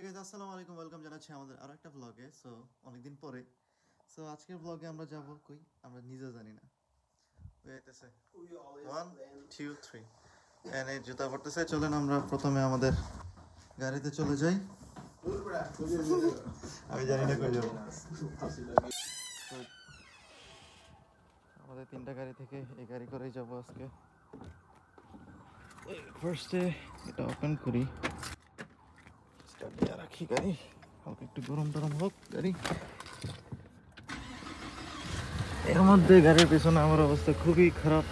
Guys আসসালামু আলাইকুম welcome জানাচ্ছি আমাদের আরেকটা ব্লগে। সো অনেকদিন পরে আজকের ব্লগে আমরা যাব কই আমরা নিজে জানি না। ওই আইতেছে 1 2 3 এন্ড এই জুতা পড়তেছে। চলেন আমরা প্রথমে আমাদের গাড়িতে চলে যাই। আমি জানি না কই যাব। আমাদের তিনটা গাড়ি থেকে এই গাড়ি করেই যাব আজকে। ফার্স্টে এটা ওপেন করি, স্টার্ট দিয়ে রাখি গাড়ি, হালকা একটু গরম টরম হোক গাড়ি। এর মধ্যে গাড়ির পিছনে আমার অবস্থা খুবই খারাপ,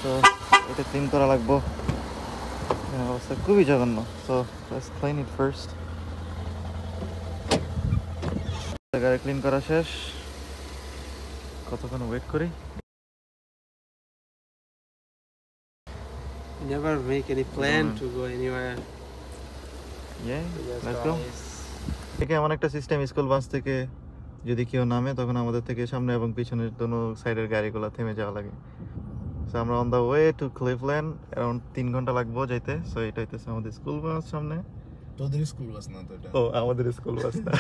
তো এটা ক্লিন করা লাগবো। অবস্থা খুবই জঘন্য, so let's clean it first. গাড়ি ক্লিন করা শেষ, কতক্ষণ ওয়েট করি। Never make any plan to go anywhere. Let's go. থেকে এমন একটা সিস্টেম, স্কুল বাস থেকে যদি কেউ নামে তখন আমাদের থেকে সামনে এবং পিছনের দোনো সাইডের গাড়িগুলো থেমে যাওয়া লাগে। সো আমরা on the way to Cleveland, around 3 ঘন্টা লাগবো যাইতে। সো এটা হইতেছে আমাদের স্কুল বাস সামনে। তোদের স্কুল বাস না তো এটা? ও আমাদের স্কুল বাস না।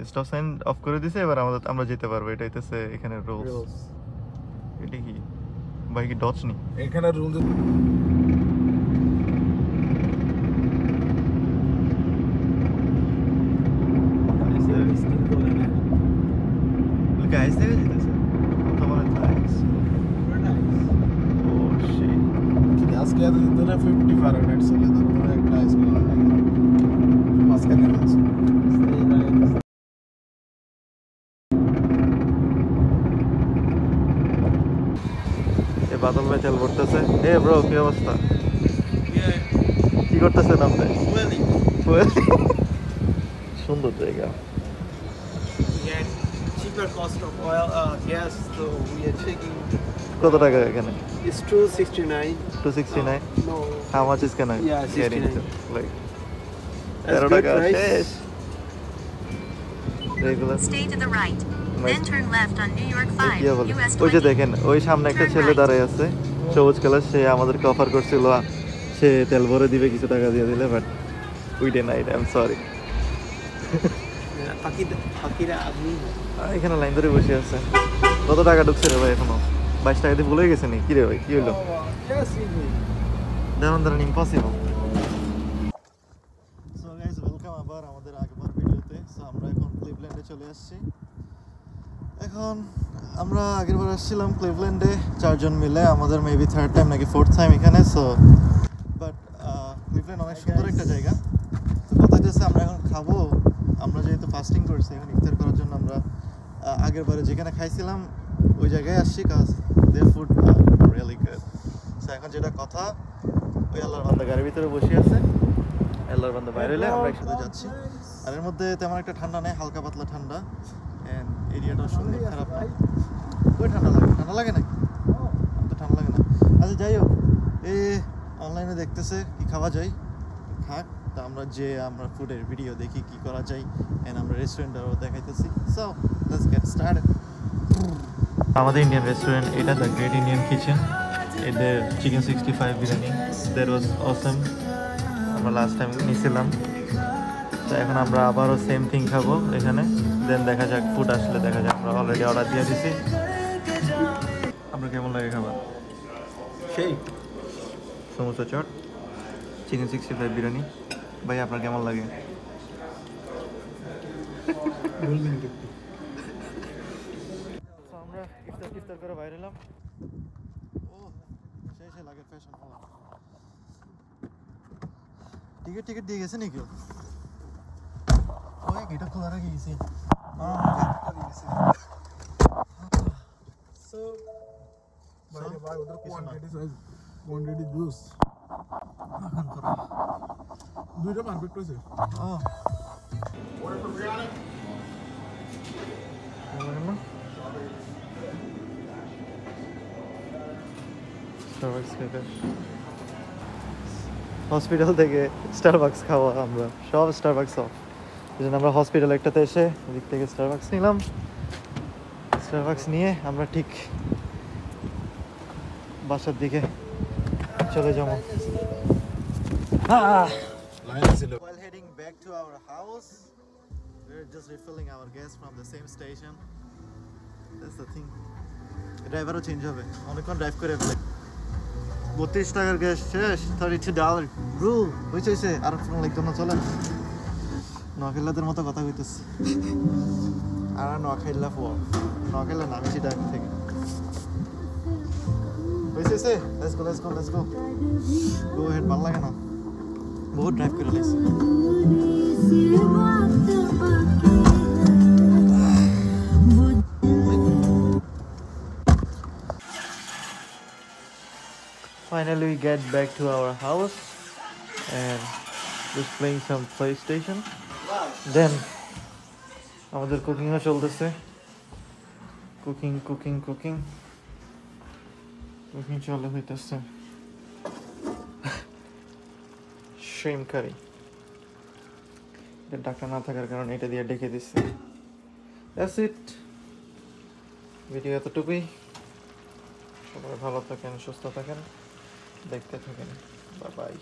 স্টপ সাইন অফ করে দিছে, এবার আমরা যেতে পারবো। এটা হইতেছে এখানে রুলস। এটা কি ভাই কি ডচ নি এখানে rule? Guys, there is this. What nice. Oh shit. আজকে এত ধরে 50 ফারেনহাইট চলে, তারপরে একটা স্কুল মাঝখানে আছে। এই বাদল ভাই তেল ভরতেছে। এ ব্রো কি অবস্থা? কি করতেছেন আপনি? সুন্দর জায়গা। Cheaper cost of oil, gas, so we are checking. কত টাকা এখানে? It's 269. 269. No. How much is can I Yeah, get 69. into? Like That's 13 good টাকা price. শেষ। Regular. Stay to the right, then turn left on New York 5, কি বলে? US ওই যে 20. দেখেন ওই সামনে একটা ছেলে দাঁড়ায় আছে সবুজ কালার, সে আমাদেরকে অফার করছিল সে তেল ভরে দিবে, কিছু টাকা দিয়ে দিলে, but we denied. I am sorry. Pakira Agni. এখানে লাইন ধরে বসে আছে। কত টাকা ঢুকছে রে ভাই এখনো? 22 টাকা দিয়ে ভুলে গেছে নি? কি রে ভাই কি হলো? Yes, দাঁড়ান ইম্পসিবল। সো গাইস ওয়েলকাম আবার আমাদের আগের ভিডিওতে। সো আমরা এখন ক্লিভল্যান্ডে চলে আসছি। এখন আমরা আগেরবার আসছিলাম ক্লিভল্যান্ডে 4 জন মিলে, আমাদের মেবি থার্ড টাইম নাকি ফোর্থ টাইম এখানে। সো বাট ক্লিভল্যান্ড অনেক সুন্দর একটা জায়গা। তো কথা হচ্ছে আমরা এখন খাবো। আমরা যেহেতু ফাস্টিং করছি, এখন ইফতার করার জন্য আমরা আগেরবারে যেখানে খাইছিলাম ওই জায়গায় আসছি, কাজ their food really good. So এখন যেটা কথা, ওই আল্লাহর বান্দা গাড়ির ভিতরে বসে আছে, আল্লাহর বান্দা বাইরে এলে আমরা একসাথে যাচ্ছি। আর এর মধ্যে তেমন একটা ঠান্ডা নেই, হালকা পাতলা ঠান্ডা। এন্ড এরিয়াটা সুন্দর, খারাপ না। ওই ঠান্ডা লাগে নাকি? তো ঠান্ডা লাগে না। আচ্ছা যাই হোক, অনলাইনে দেখতেছে কি খাওয়া যায়, খাক। তা আমরা ফুডের ভিডিও দেখি কি করা যায়, এন্ড আমরা রেস্টুরেন্টটাও দেখাইতেছি। So let's get started. আমাদের ইন্ডিয়ান রেস্টুরেন্ট এটা, দ্য গ্রেট ইন্ডিয়ান কিচেন। এদের চিকেন 65 বিরিয়ানি দ্যাট ওয়াজ অসম। আমরা লাস্ট টাইম নিয়েছিলাম, তো এখন আমরা আবারও সেম থিং খাবো এখানে। দেন দেখা যাক, ফুড আসলে দেখা যাক। আমরা অলরেডি অর্ডার দিয়ে দিছি। আপনার কেমন লাগে খাবার? সেই সমোসা চট, চিকেন 65 বিরিয়ানি। ভাই আপনার কেমন লাগে? আমরা ইফতার করে বাইরে এলাম। ও সেই লাগে ফ্যাশন হল। টিকিট দিয়ে গেছে নাকি? ওই গেটটা খোলা রেখে গেছি। So, ভাই ওদের কোয়ান্টিটি জুস দুইটা পারফেক্ট হয়েছে। হসপিটাল থেকে স্টারবাকস খাওয়া, আমরা সব স্টারবাকস অফ। এই জন্য আমরা হসপিটাল একটাতে এসে এদিক থেকে স্টারবাকস নিলাম। স্টারবাকস নিয়ে আমরা ঠিক বাসার দিকে চলে যাবো। While heading back to our house, we're just refilling our gas from the same station. That's the thing. ড্রাইভারও চেঞ্জ হবে, অনেকক্ষণ ড্রাইভ করে ফেলে। 32 টাকার গ্যাস শেষ, $32 ব্রু হয়েছে। আর ফোন লাগতো না, চলেন নখাইলাদের মতো কথা কইতেছে। আর নখাইলা ফো নখাইলা নামছি ড্রাইভ থেকে হয়েছে। লেটস গো গো হেড, ভালো লাগে না, বহুত ড্রাইভ করে লাগছে। Finally, we get back to our house and just playing some PlayStation. Then, আমাদের কুকিংও চলতেছে। কুকিং চলে হইতেছে। shrimp curry. এটা ঢাকা না থাকার কারণে এটা দিয়ে ঢেকে দিচ্ছি। That's it. ভিডিও এতটুকুই। সবাই ভালো থাকেন, সুস্থ থাকেন, দেখতে থাকেন। Bye bye.